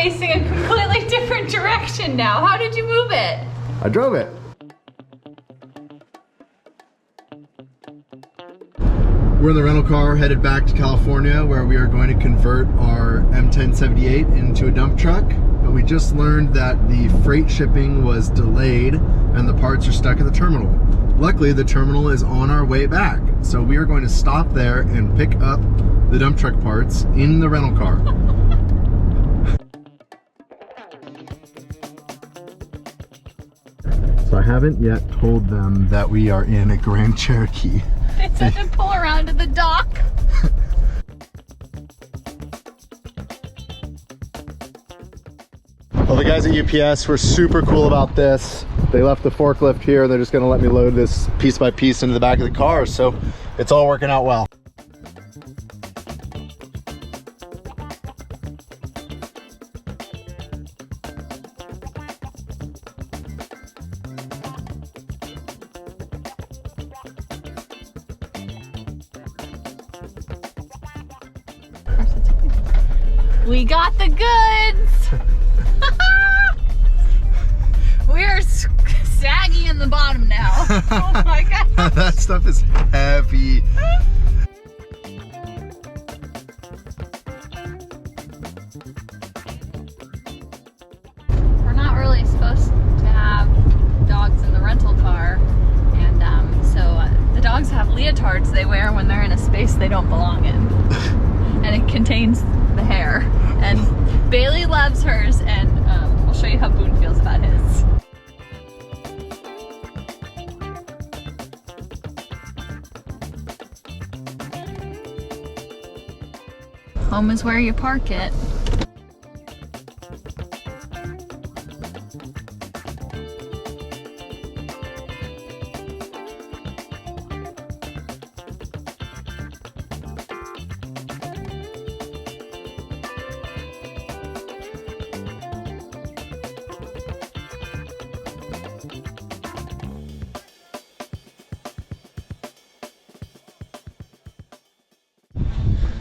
facing a completely different direction now. How did you move it? I drove it. We're in the rental car headed back to California, where we are going to convert our M1078 into a dump truck. But we just learned that the freight shipping was delayed and the parts are stuck at the terminal. Luckily, the terminal is on our way back. So we are going to stop there and pick up the dump truck parts in the rental car. So I haven't yet told them that we are in a Grand Cherokee. They said to pull around to the dock. Well, the guys at UPS were super cool about this. They left the forklift here. They're just gonna let me load this piece by piece into the back of the car. So it's all working out well. We got the goods! We're saggy in the bottom now. Oh my god. That stuff is heavy. We're not really supposed to have dogs in the rental car, and so the dogs have leotards they wear when they're in a space they don't belong in. And it contains the hair. And Bailey loves hers, and we'll show you how Boone feels about his. Home is where you park it.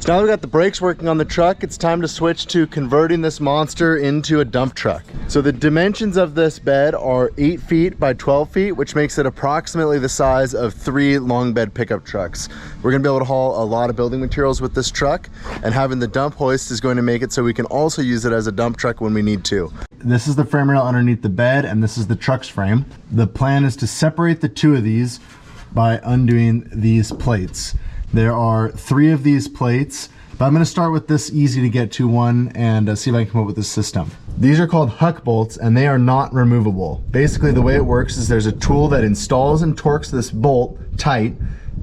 So now we've got the brakes working on the truck, it's time to switch to converting this monster into a dump truck. So the dimensions of this bed are 8 feet by 12 feet, which makes it approximately the size of 3 long bed pickup trucks. We're gonna be able to haul a lot of building materials with this truck, and having the dump hoist is going to make it so we can also use it as a dump truck when we need to. This is the frame rail underneath the bed, and this is the truck's frame. The plan is to separate the two of these by undoing these plates. There are 3 of these plates, but I'm gonna start with this easy to get to one and see if I can come up with this system. These are called huck bolts, and they are not removable. Basically, the way it works is there's a tool that installs and torques this bolt tight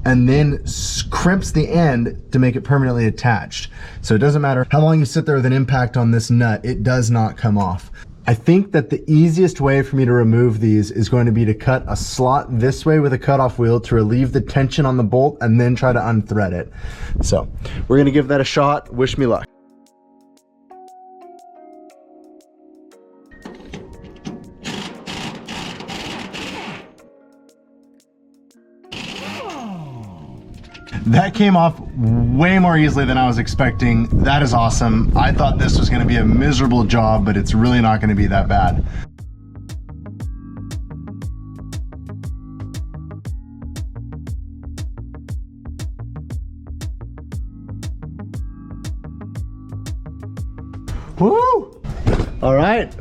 and then crimps the end to make it permanently attached. So it doesn't matter how long you sit there with an impact on this nut, it does not come off. I think that the easiest way for me to remove these is going to be to cut a slot this way with a cutoff wheel to relieve the tension on the bolt and then try to unthread it. So we're gonna give that a shot. Wish me luck. That came off way more easily than I was expecting. That is awesome. I thought this was gonna be a miserable job, but it's really not gonna be that bad. Woo! All right,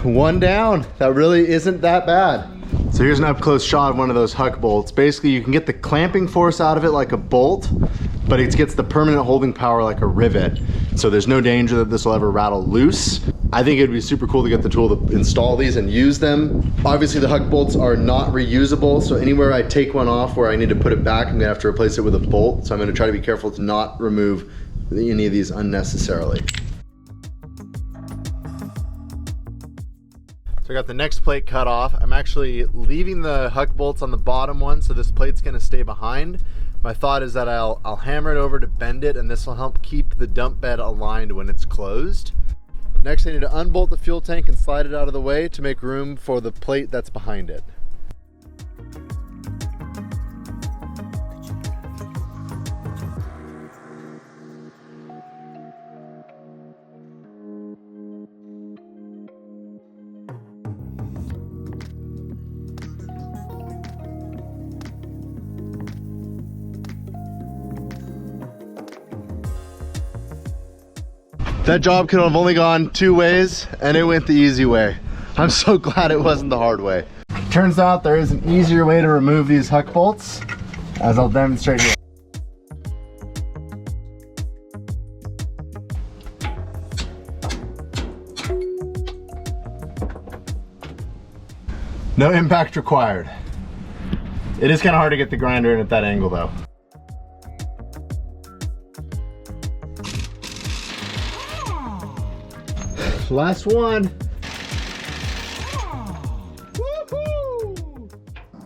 one down. That really isn't that bad. So here's an up close shot of one of those huck bolts. Basically, you can get the clamping force out of it like a bolt, but it gets the permanent holding power like a rivet. So there's no danger that this will ever rattle loose. I think it'd be super cool to get the tool to install these and use them. Obviously the huck bolts are not reusable, so anywhere I take one off where I need to put it back, I'm gonna have to replace it with a bolt. So I'm gonna try to be careful to not remove any of these unnecessarily. So I got the next plate cut off. I'm actually leaving the huck bolts on the bottom one, so this plate's gonna stay behind. My thought is that I'll hammer it over to bend it, and this will help keep the dump bed aligned when it's closed. Next, I need to unbolt the fuel tank and slide it out of the way to make room for the plate that's behind it. That job could have only gone 2 ways, and it went the easy way. I'm so glad it wasn't the hard way. Turns out there is an easier way to remove these huck bolts, as I'll demonstrate here. No impact required. It is kind of hard to get the grinder in at that angle though. Last one.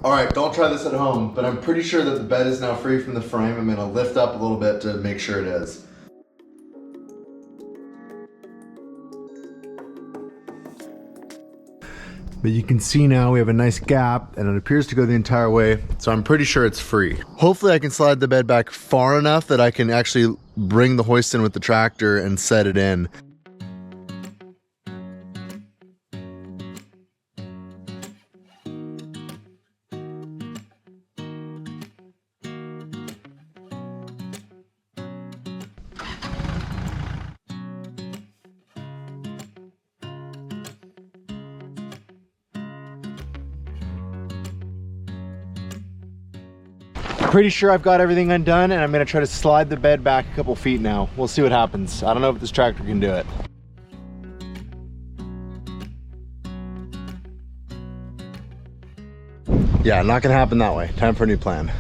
All right, don't try this at home, but I'm pretty sure that the bed is now free from the frame. I'm gonna lift up a little bit to make sure it is. But you can see now we have a nice gap and it appears to go the entire way, so I'm pretty sure it's free. Hopefully I can slide the bed back far enough that I can actually bring the hoist in with the tractor and set it in. Pretty sure I've got everything undone, and I'm gonna try to slide the bed back a couple feet now. We'll see what happens. I don't know if this tractor can do it. Yeah, not gonna happen that way. Time for a new plan.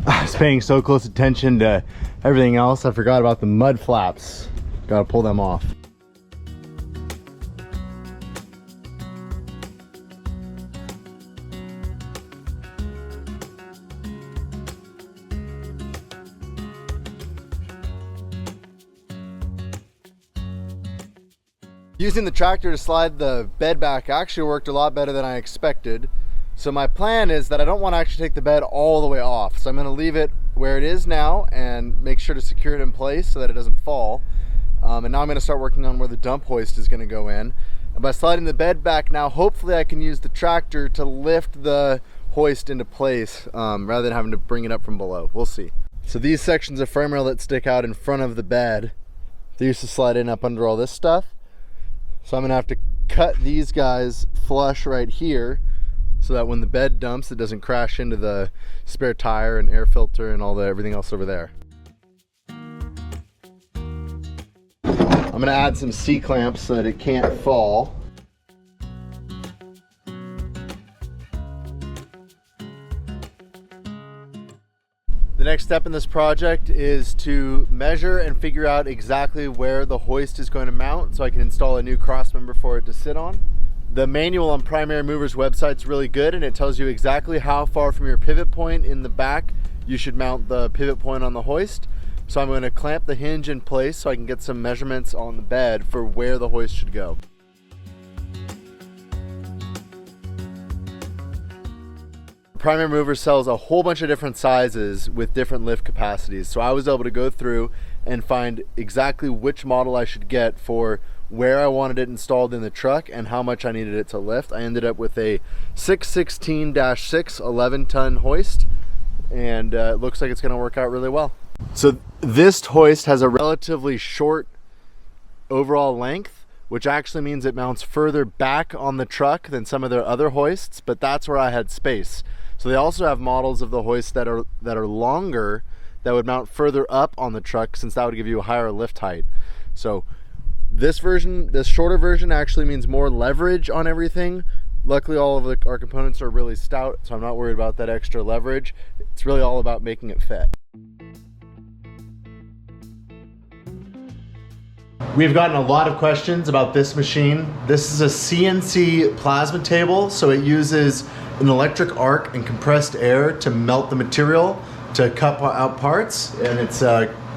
I was paying so close attention to everything else, I forgot about the mud flaps. Gotta pull them off. Using the tractor to slide the bed back actually worked a lot better than I expected. So my plan is that I don't want to actually take the bed all the way off. So I'm going to leave it where it is now and make sure to secure it in place so that it doesn't fall. And now I'm going to start working on where the dump hoist is going to go in. And by sliding the bed back now, hopefully I can use the tractor to lift the hoist into place rather than having to bring it up from below. We'll see. So these sections of frame rail that stick out in front of the bed, they used to slide in up under all this stuff. So I'm going to have to cut these guys flush right here, so that when the bed dumps, it doesn't crash into the spare tire and air filter and everything else over there. I'm gonna add some C-clamps so that it can't fall. The next step in this project is to measure and figure out exactly where the hoist is going to mount so I can install a new cross member for it to sit on. The manual on Primary Mover's website is really good, and it tells you exactly how far from your pivot point in the back you should mount the pivot point on the hoist. So I'm going to clamp the hinge in place so I can get some measurements on the bed for where the hoist should go. Primary Mover sells a whole bunch of different sizes with different lift capacities. So I was able to go through and find exactly which model I should get for where I wanted it installed in the truck and how much I needed it to lift. I ended up with a 616-6 11-ton hoist, and it looks like it's going to work out really well. So this hoist has a relatively short overall length, which actually means it mounts further back on the truck than some of their other hoists, but that's where I had space. So they also have models of the hoist that are longer, that would mount further up on the truck, since that would give you a higher lift height. So this version, this shorter version, actually means more leverage on everything. Luckily, all of our components are really stout, so I'm not worried about that extra leverage. It's really all about making it fit. We've gotten a lot of questions about this machine. This is a CNC plasma table, so it uses an electric arc and compressed air to melt the material to cut out parts, and it's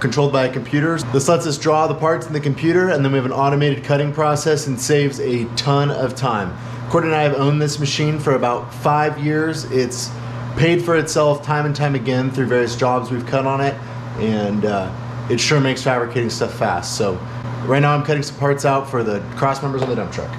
controlled by a computer. This lets us draw the parts in the computer, and then we have an automated cutting process and saves a ton of time. Courtney and I have owned this machine for about 5 years. It's paid for itself time and time again through various jobs we've cut on it, and it sure makes fabricating stuff fast. So right now I'm cutting some parts out for the cross members on the dump truck.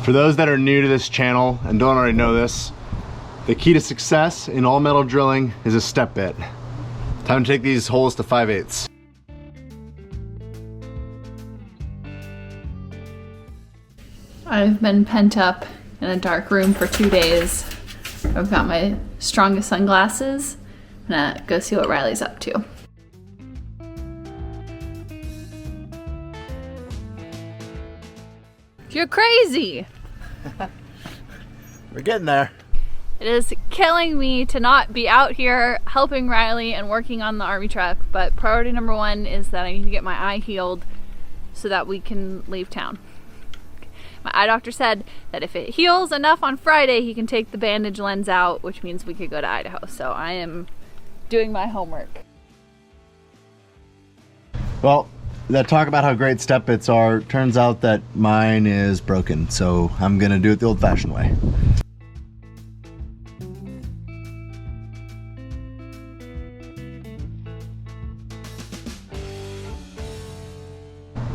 For those that are new to this channel and don't already know this, the key to success in all metal drilling is a step bit. Time to take these holes to 5/8. I've been pent up in a dark room for 2 days. I've got my strongest sunglasses. I'm gonna go see what Riley's up to. You're crazy! We're getting there. It is killing me to not be out here helping Riley and working on the army truck, but priority number one is that I need to get my eye healed so that we can leave town. My eye doctor said that if it heals enough on Friday, he can take the bandage lens out, which means we could go to Idaho. So I am doing my homework. Well, that talk about how great step bits are, turns out that mine is broken, so I'm gonna do it the old-fashioned way.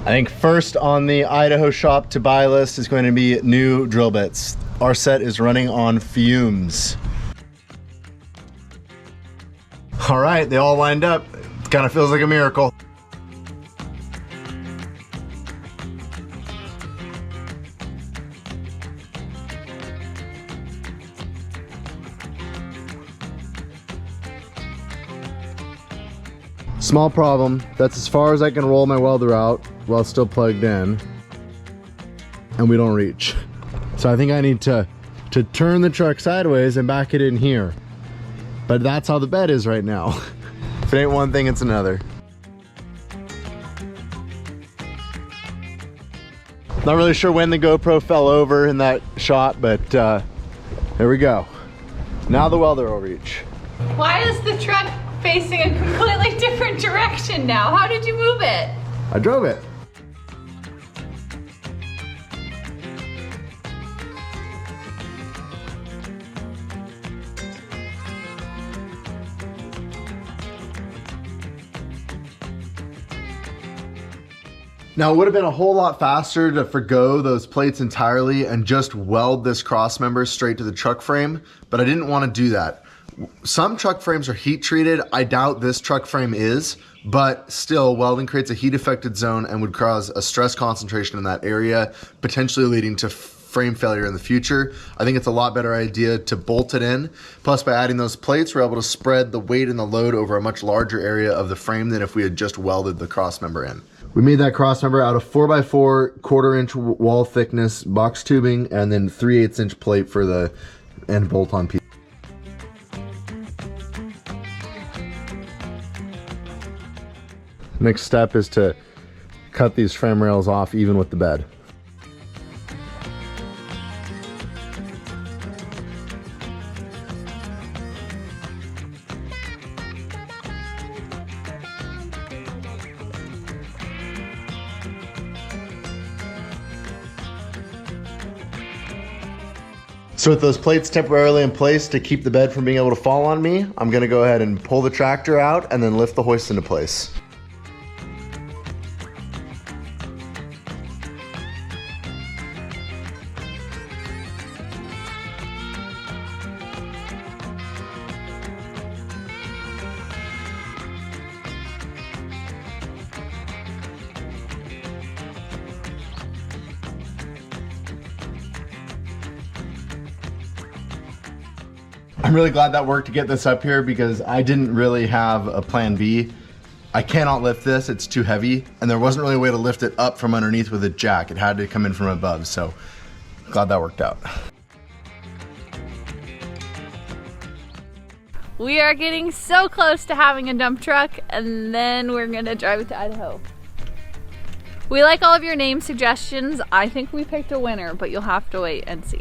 I think first on the Idaho shop to buy list is going to be new drill bits. Our set is running on fumes. All right, they all lined up. It kind of feels like a miracle. Small problem, that's as far as I can roll my welder out while it's still plugged in, and we don't reach. So I think I need to turn the truck sideways and back it in here. But that's how the bed is right now. If it ain't one thing, it's another. Not really sure when the GoPro fell over in that shot, but there we go. Now the welder will reach. Why is the truck facing a completely different direction now? How did you move it? I drove it. Now it would have been a whole lot faster to forgo those plates entirely and just weld this cross member straight to the truck frame, but I didn't want to do that. Some truck frames are heat treated. I doubt this truck frame is, but still welding creates a heat affected zone and would cause a stress concentration in that area, potentially leading to frame failure in the future. I think it's a lot better idea to bolt it in. Plus, by adding those plates, we're able to spread the weight and the load over a much larger area of the frame than if we had just welded the cross member in. We made that cross member out of 4x4 1/4 inch wall thickness box tubing and then 3/8 inch plate for the end bolt on piece. Next step is to cut these frame rails off even with the bed. So with those plates temporarily in place to keep the bed from being able to fall on me, I'm gonna go ahead and pull the tractor out and then lift the hoist into place. I'm really glad that worked to get this up here because I didn't really have a plan B. I cannot lift this, it's too heavy, and there wasn't really a way to lift it up from underneath with a jack. It had to come in from above, so glad that worked out. We are getting so close to having a dump truck, and then we're gonna drive it to Idaho. We like all of your name suggestions. I think we picked a winner, but you'll have to wait and see.